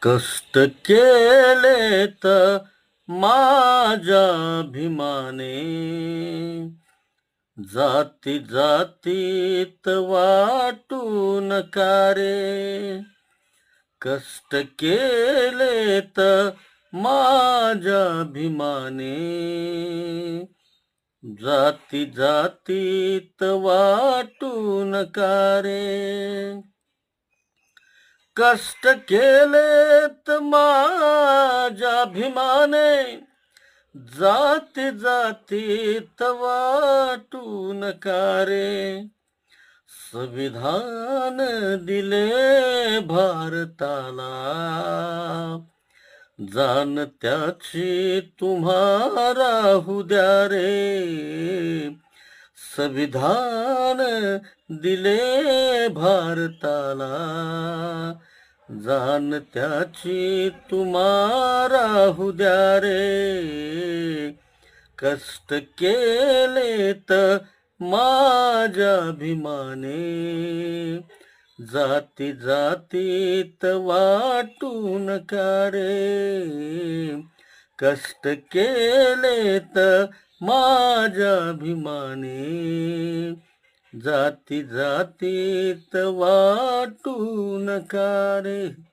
कष्ट केलेत माझ्या भीमाने, जाती जातीत वाटू नका रे. कष्ट केलेत माझ्या भीमाने, जाती जातीत वाटू नका रे. कष्ट केलेत माझ्या भीमाने, जाती जातीत वाटू नका रे. संविधान दिले भारताला, जाण त्याची तुम्हा राहू द्या रे. संविधान दिले भारताला, जाण त्याची तुम्हा राहू द्या रे. कष्ट केलेत माझ्या भीमाने, जाती जातीत वाटू नका रे. कष्ट केलेत माझ्या भीमाने, जाती जातीत वाटू नका रे.